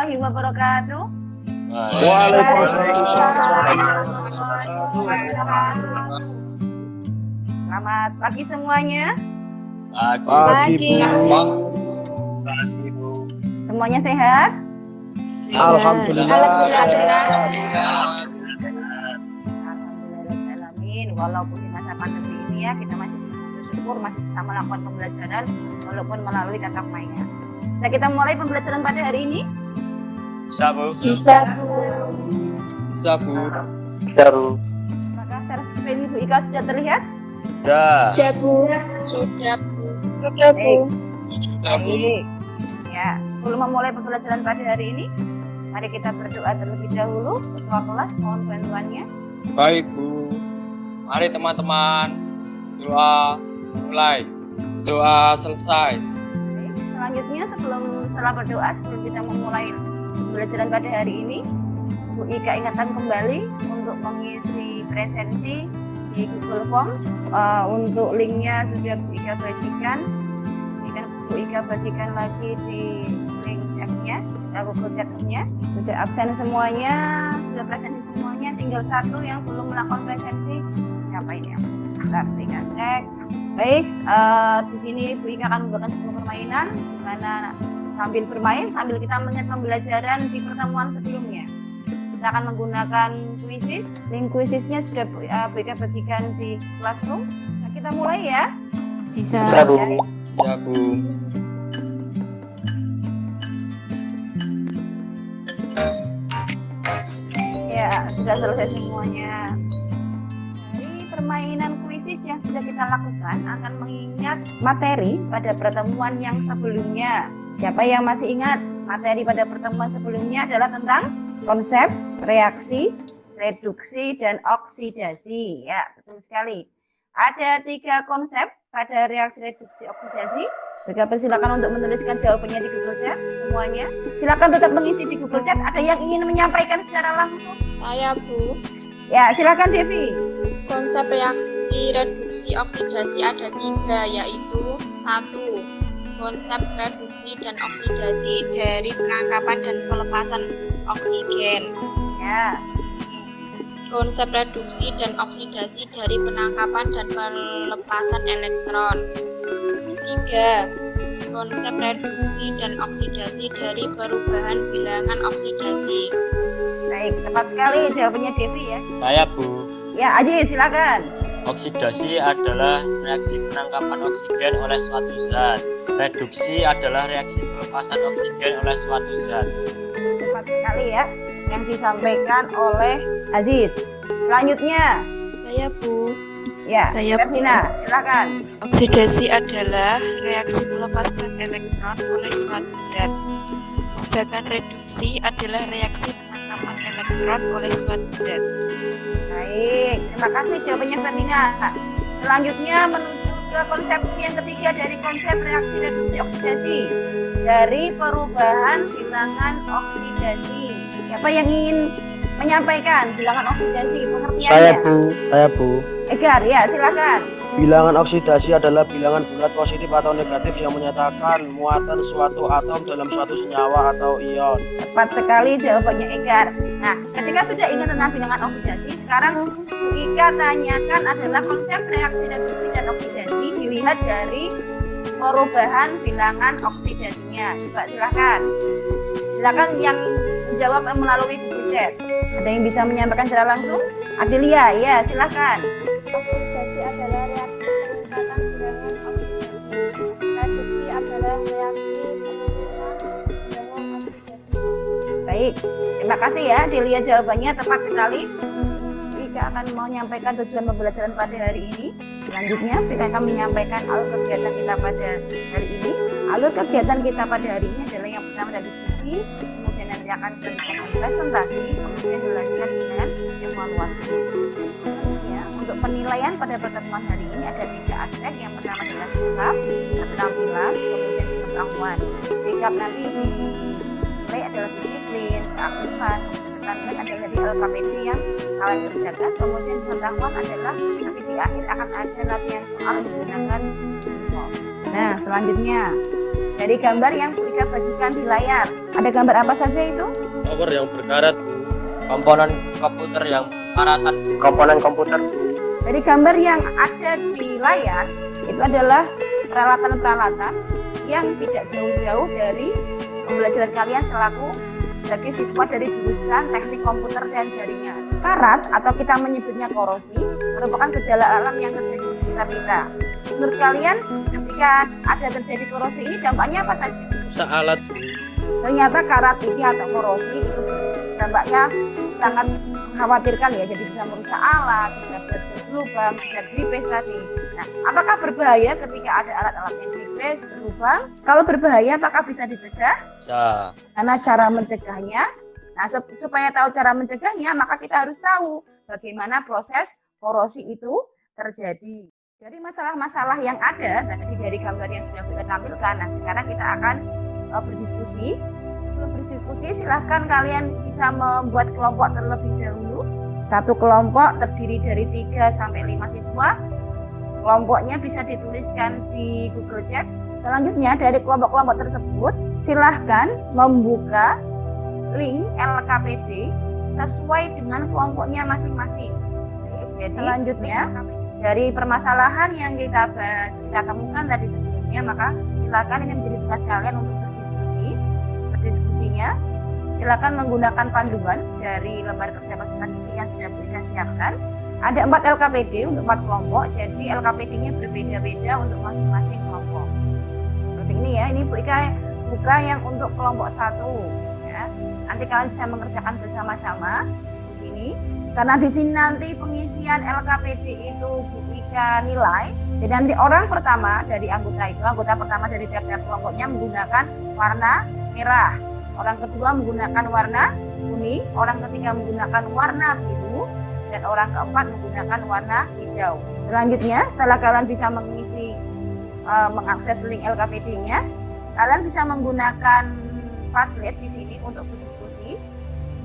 warahmatullahi wabarakatuh. Selamat pagi semuanya. Pagi. Semuanya sehat? Alhamdulillah. Alhamdulillahirrahmanirrahim. Walaupun di masa pandemi ini ya, kita masih bersyukur masih bisa melakukan pembelajaran walaupun melalui tatap maya. Bisa kita mulai pembelajaran pada hari ini? Bisa, Bu. Bisa. Bisa, Bu. Apakah share screen Ibu Ika sudah terlihat? Sudah. Sudah, Bu. Sudah, Bu. Sudah, Bu. Ya, sebelum memulai pembelajaran pada hari ini, mari kita berdoa terlebih dahulu. Ketua kelas mohon bantuannya. Baik, Bu. Mari teman-teman. Doa mulai. Doa selesai. Oke, selanjutnya setelah berdoa, sebelum kita memulai pembelajaran pada hari ini, Bu Ika ingatkan kembali untuk mengisi presensi di Google Form. Untuk linknya sudah Bu Ika bagikan. Bu Ika bagikan lagi di link chatnya, Google Chat-nya. Sudah absen semuanya, sudah presensi semuanya. Tinggal satu yang belum melakukan presensi. Siapa ini yang sebentar tinggal cek. Baik, di sini Bu Ika akan membawakan sebuah permainan di mana sambil bermain, sambil kita mengingat pembelajaran di pertemuan sebelumnya. Kita akan menggunakan quizzes. Link quizzesnya sudah Bu Ika bagikan di Classroom. Nah, kita mulai ya. Bisa. Ya, Bu. Ya, sudah selesai semuanya. Dari permainan kuisis yang sudah kita lakukan akan mengingat materi pada pertemuan yang sebelumnya. Siapa yang masih ingat? Materi pada pertemuan sebelumnya adalah tentang konsep, reaksi, reduksi, dan oksidasi. Ya, betul sekali. Ada 3 konsep pada reaksi reduksi oksidasi. Bika persilakan untuk menuliskan jawabannya di Google Chat semuanya. Silakan tetap mengisi di Google Chat. Ada yang ingin menyampaikan secara langsung? Saya, Bu. Ya, silakan Devi. Konsep reaksi reduksi oksidasi ada 3, yaitu 1. Konsep reduksi dan oksidasi dari penangkapan dan pelepasan oksigen. Ya. Konsep reduksi dan oksidasi dari penangkapan dan pelepasan elektron. 3. Konsep reduksi dan oksidasi dari perubahan bilangan oksidasi. Baik, tepat sekali jawabannya Devi ya. Saya, Bu. Ya, Aji silakan. Oksidasi adalah reaksi penangkapan oksigen oleh suatu zat. Reduksi adalah reaksi pelepasan oksigen oleh suatu zat. Tepat sekali ya yang disampaikan oleh Aziz. Selanjutnya, Saya, Bu. ya, Saya, Vertina, silakan. Oksidasi adalah reaksi pelepasan elektron oleh suatu zat. Sedangkan reduksi adalah reaksi penangkapan elektron oleh suatu zat. Baik, terima kasih jawabannya Vertina. Selanjutnya menuju ke konsep yang ketiga dari konsep reaksi reduksi oksidasi. Dari perubahan bilangan oksidasi. Siapa yang ingin menyampaikan bilangan oksidasi pengertiannya? Saya Bu. Egar, ya silakan. Bilangan oksidasi adalah bilangan bulat positif atau negatif yang menyatakan muatan suatu atom dalam suatu senyawa atau ion. Tepat sekali jawabannya Egar. Nah, ketika sudah ingat tentang bilangan oksidasi, sekarang Bu Ika tanyakan adalah konsep reaksi reduksi dan oksidasi dilihat dari perubahan bilangan oksidasinya. Coba silakan. Silakan yang menjawab melalui Google Chat. Ada yang bisa menyampaikan secara langsung? Adelia, ya silakan. Oksidasi adalah reaksi peningkatan bilangan oksidasi. Reduksi adalah reaksi penurunan bilangan oksidasi. Baik, terima kasih ya Adelia jawabannya tepat sekali. Ika akan menyampaikan tujuan pembelajaran pada hari ini. Selanjutnya, Ika akan menyampaikan alur kegiatan kita pada hari ini. Alur kegiatan kita pada hari ini adalah yang pertama adalah diskusi, kemudian nanti akan dilakukan presentasi, kemudian dilanjutkan dengan evaluasi. Ya, untuk penilaian pada pertemuan hari ini ada 3 aspek. Yang pertama adalah sikap, keterampilan, kemudian pengetahuan. Sikap nanti dinilai adalah disiplin, keaktifan, keterampilan adalah dari LKPD yang kalian kerjakan, kemudian pengetahuan adalah nanti di akhir akan ada latihan soal menggunakan form. Nah, selanjutnya dari gambar yang Bu Ika bagikan di layar. Ada gambar apa saja itu? Tower yang berkarat, Bu. Komponen komputer yang karatan. Komponen komputer. Dari gambar yang ada di layar itu adalah peralatan-peralatan yang tidak jauh-jauh dari pembelajaran kalian selaku sebagai siswa dari jurusan teknik komputer dan jaringan. Karat atau kita menyebutnya korosi merupakan gejala alam yang terjadi di sekitar kita. Menurut kalian ketika ada terjadi korosi ini dampaknya apa saja? Rusak alat, Bu. Ternyata karat ini atau korosi itu dampaknya sangat mengkhawatirkan ya, jadi bisa merusak alat, bisa berlubang, bisa gripes tadi. Nah, apakah berbahaya ketika ada alat-alat yang gripes, berlubang? Kalau berbahaya, apakah bisa dicegah? Bisa. Karena cara mencegahnya, nah supaya tahu cara mencegahnya, maka kita harus tahu bagaimana proses korosi itu terjadi. Dari masalah-masalah yang ada tadi dari gambar yang sudah kita tampilkan, nah sekarang kita akan berdiskusi. Sebelum berdiskusi, silahkan kalian bisa membuat kelompok terlebih dahulu. Satu kelompok terdiri dari 3 sampai 5 siswa. Kelompoknya bisa dituliskan di Google Chat. Selanjutnya dari kelompok-kelompok tersebut, silahkan membuka link LKPD sesuai dengan kelompoknya masing-masing. Jadi selanjutnya dari permasalahan yang kita bahas, kita temukan tadi sebelumnya, maka silakan ini menjadi tugas kalian untuk berdiskusi. Berdiskusinya silakan menggunakan panduan dari lembar kerja peserta didik yang sudah kita siapkan. Ada 4 LKPD untuk 4 kelompok, jadi LKPD-nya berbeda-beda untuk masing-masing kelompok. Seperti ini ya, ini Bu Ika buka yang untuk kelompok 1 ya. Nanti kalian bisa mengerjakan bersama-sama di sini. Karena di sini nanti pengisian LKPD itu Bu Ika nilai. Jadi nanti orang pertama dari anggota pertama dari tiap-tiap kelompoknya menggunakan warna merah. Orang kedua menggunakan warna kuning, orang ketiga menggunakan warna biru, dan orang keempat menggunakan warna hijau. Selanjutnya, setelah kalian bisa mengakses link LKPD-nya, kalian bisa menggunakan Padlet di sini untuk berdiskusi.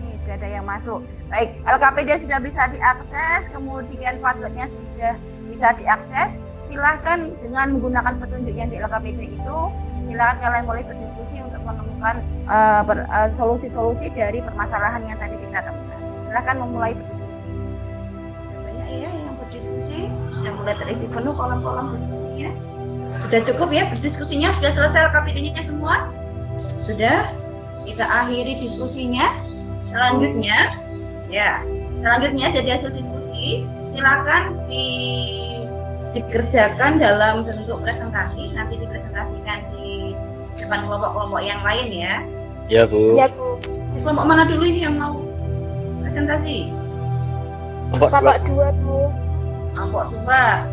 Ini sudah ada yang masuk. Baik, LKPD sudah bisa diakses, kemudian Padletnya sudah bisa diakses. Silahkan dengan menggunakan petunjuk yang di LKPD itu, silahkan kalian boleh berdiskusi untuk menemukan solusi-solusi dari permasalahan yang tadi kita temukan. Silahkan memulai berdiskusi. Banyak ya yang berdiskusi, sudah mulai terisi penuh kolom-kolom diskusinya. Sudah cukup ya berdiskusinya, sudah selesai LKPD-nya semua? Sudah, kita akhiri diskusinya. Selanjutnya dari hasil diskusi, silakan dikerjakan dalam bentuk presentasi, nanti dipresentasikan di depan kelompok-kelompok yang lain ya. Ya, Bu. Ya, Bu. Di kelompok mana dulu ini yang mau presentasi? Kelompok 2, Bu. Kelompok 2.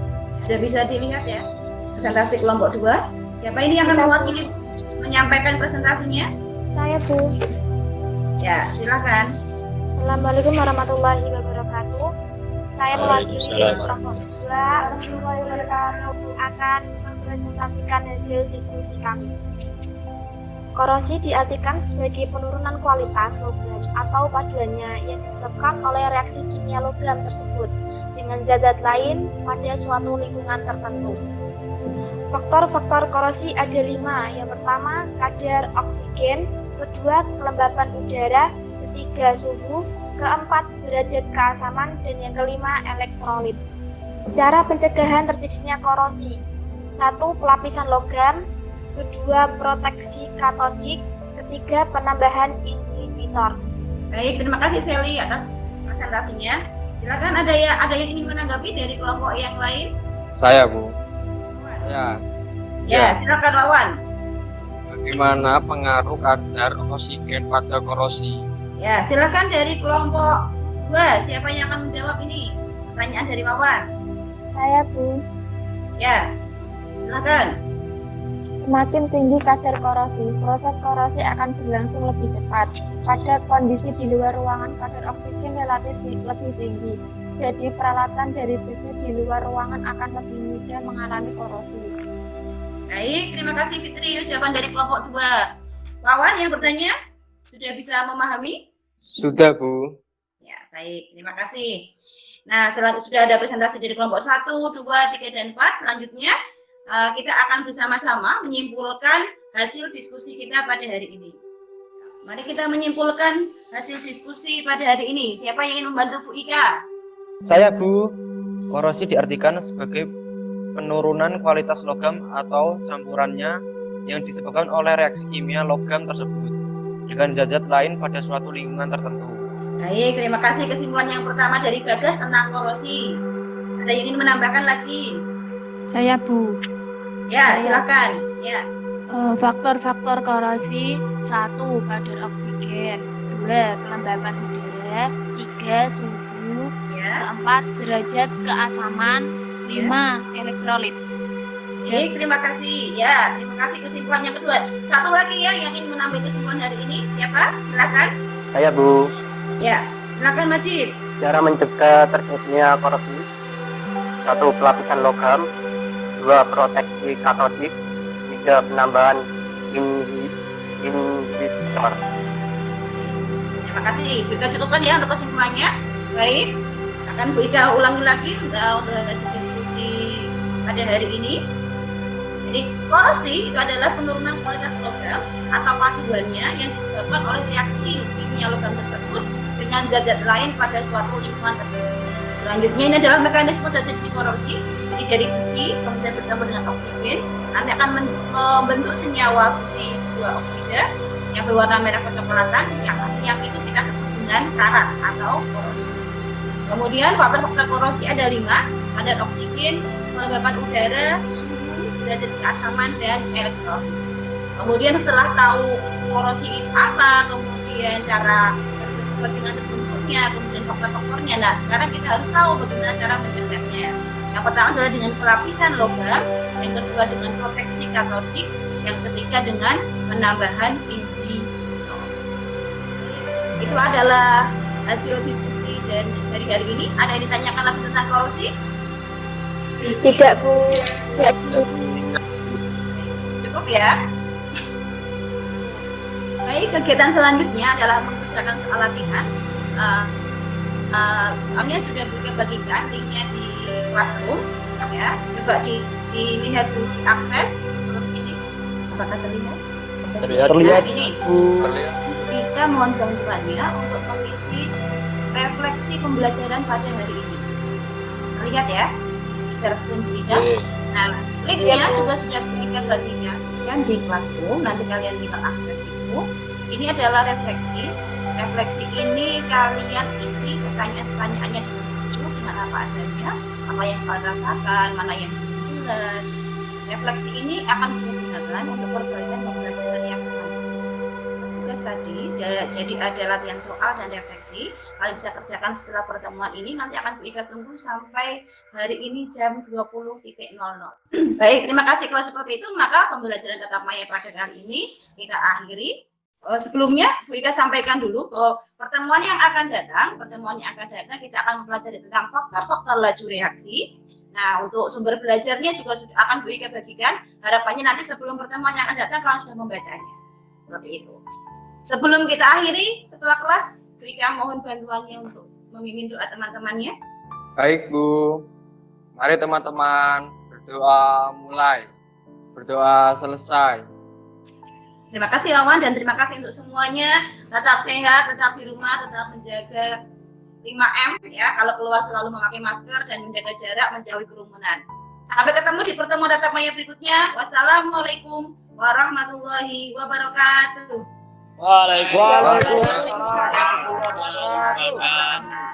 Sudah bisa dilihat ya presentasi kelompok 2. Siapa ini yang akan mewakili menyampaikan presentasinya? Saya, Bu. Ya, silakan. Assalamualaikum warahmatullahi wabarakatuh. Saya mewakili kelompok 2 akan mempresentasikan hasil diskusi kami. Korosi diartikan sebagai penurunan kualitas logam atau paduannya yang disebabkan oleh reaksi kimia logam tersebut dengan zat-zat lain pada suatu lingkungan tertentu. Faktor-faktor korosi ada 5. Yang pertama, kadar oksigen, kedua, kelembapan udara, ketiga, suhu, keempat, derajat keasaman, dan yang kelima, elektrolit. Cara pencegahan terjadinya korosi: 1. Pelapisan logam, kedua, proteksi katodik, ketiga, penambahan inhibitor. Baik, terima kasih Sally atas presentasinya. Silakan ada yang ingin menanggapi dari kelompok yang lain? Saya, Bu. Ya, silakan Wawan. Bagaimana pengaruh kadar oksigen pada korosi? Ya, silakan dari kelompok 2. Siapa yang akan menjawab ini? Pertanyaan dari Wawan. Saya, Bu. Ya, silakan. Semakin tinggi kadar korosi, proses korosi akan berlangsung lebih cepat. Pada kondisi di luar ruangan, kadar oksigen relatif lebih tinggi. Jadi peralatan dari besi di luar ruangan akan lebih mudah mengalami korosi. Baik, terima kasih Fitri. Itu jawaban dari kelompok 2. Wawan yang bertanya, sudah bisa memahami? Sudah, Bu. Ya, baik. Terima kasih. Nah, sudah ada presentasi dari kelompok 1, 2, 3, dan 4. Selanjutnya, kita akan bersama-sama menyimpulkan hasil diskusi kita pada hari ini. Mari kita menyimpulkan hasil diskusi pada hari ini. Siapa yang ingin membantu Bu Ika? Saya, Bu. Korosi diartikan sebagai penurunan kualitas logam atau campurannya yang disebabkan oleh reaksi kimia logam tersebut dengan zat-zat lain pada suatu lingkungan tertentu. Baik, terima kasih. Kesimpulan yang pertama dari Bagas tentang korosi. Ada yang ingin menambahkan lagi? Saya, Bu. Ya, silakan. Ya. Faktor-faktor korosi: 1. Kadar oksigen, 2. Kelembapan udara, 3. Suhu, Ya. 4. Derajat keasaman, 5. Elektrolit. Baik, terima kasih. Ya, terima kasih kesimpulan yang kedua. Satu lagi ya yang ingin menambah kesimpulan hari ini. Siapa? Silakan. Saya, Bu. Ya, silakan Majid. Cara mencegah terjadinya korosi: 1. Pelapisan logam, 2. Proteksi katodik, 3. Penambahan inhibitor. Terima kasih. Bu Ika cukupkan ya untuk kesimpulannya. Baik, akan Bu Ika ulangi lagi untuk hasil diskusi pada hari ini. Jadi korosi itu adalah penurunan kualitas logam atau paduannya yang disebabkan oleh reaksi kimia logam tersebut dengan zat-zat lain pada suatu lingkungan tertentu. Selanjutnya ini adalah mekanisme terjadi korosi. Jadi dari besi kemudian bertemu dengan oksigen, nanti akan membentuk senyawa besi 2 oksida yang berwarna merah kecoklatan, yang itu kita sebut dengan karat atau korosi. Kemudian faktor-faktor korosi ada 5, kadar oksigen, kelembapan udara, suhu, derajat keasaman, dan elektrolit. Kemudian setelah tahu korosi itu apa, kemudian cara bagaimana terbentuknya, kemudian faktor-faktornya, nah sekarang kita harus tahu bagaimana cara mencegahnya. Yang pertama adalah dengan pelapisan logam, yang kedua dengan proteksi katodik, yang ketiga dengan penambahan inhibitor. Itu adalah hasil diskusi dan dari hari ini. Ada yang ditanyakan lagi tentang korosi? Tidak, Bu. Cukup ya. Baik, kegiatan selanjutnya adalah mengerjakan soal latihan. Soalnya sudah bagikan linknya di Classroom, ya. Coba dilihat dulu, akses seperti ini. Apakah terlihat? Terlihat. Nah, ini kita mohon bantuannya untuk mengisi refleksi pembelajaran pada hari ini. Terlihat ya? Share screen kita. Nah, linknya juga sudah kita bagikan kan di Classroom. Nanti kalian bisa akses itu. Ini adalah refleksi. Refleksi ini kalian isi pertanyaan-pertanyaannya dengan apa adanya, apa yang kalian rasakan, mana yang belum jelas. Refleksi ini akan digunakan untuk perbaikan pembelajaran yang selanjutnya. Tugas tadi, jadi ada latihan soal dan refleksi. Kalian bisa kerjakan setelah pertemuan ini. Nanti akan Bu Ika tunggu sampai hari ini jam 20.00. Baik, terima kasih. Kalau seperti itu, maka pembelajaran tatap maya pada kali ini kita akhiri. Sebelumnya Bu Ika sampaikan dulu bahwa pertemuan yang akan datang kita akan mempelajari tentang faktor-faktor laju reaksi. Nah, untuk sumber belajarnya juga sudah akan Bu Ika bagikan. Harapannya nanti sebelum pertemuan yang akan datang kalian sudah membacanya. Seperti itu. Sebelum kita akhiri, ketua kelas Bu Ika mohon bantuannya untuk memimpin doa teman-temannya. Baik, Bu. Mari teman-teman berdoa mulai. Berdoa selesai. Terima kasih Wawan dan terima kasih untuk semuanya. Tetap sehat, tetap di rumah, tetap menjaga 5M ya. Kalau keluar selalu memakai masker dan menjaga jarak, menjauhi kerumunan. Sampai ketemu di pertemuan tatap maya berikutnya. Wassalamualaikum warahmatullahi wabarakatuh. Waalaikumsalam. Waalaikumsalam.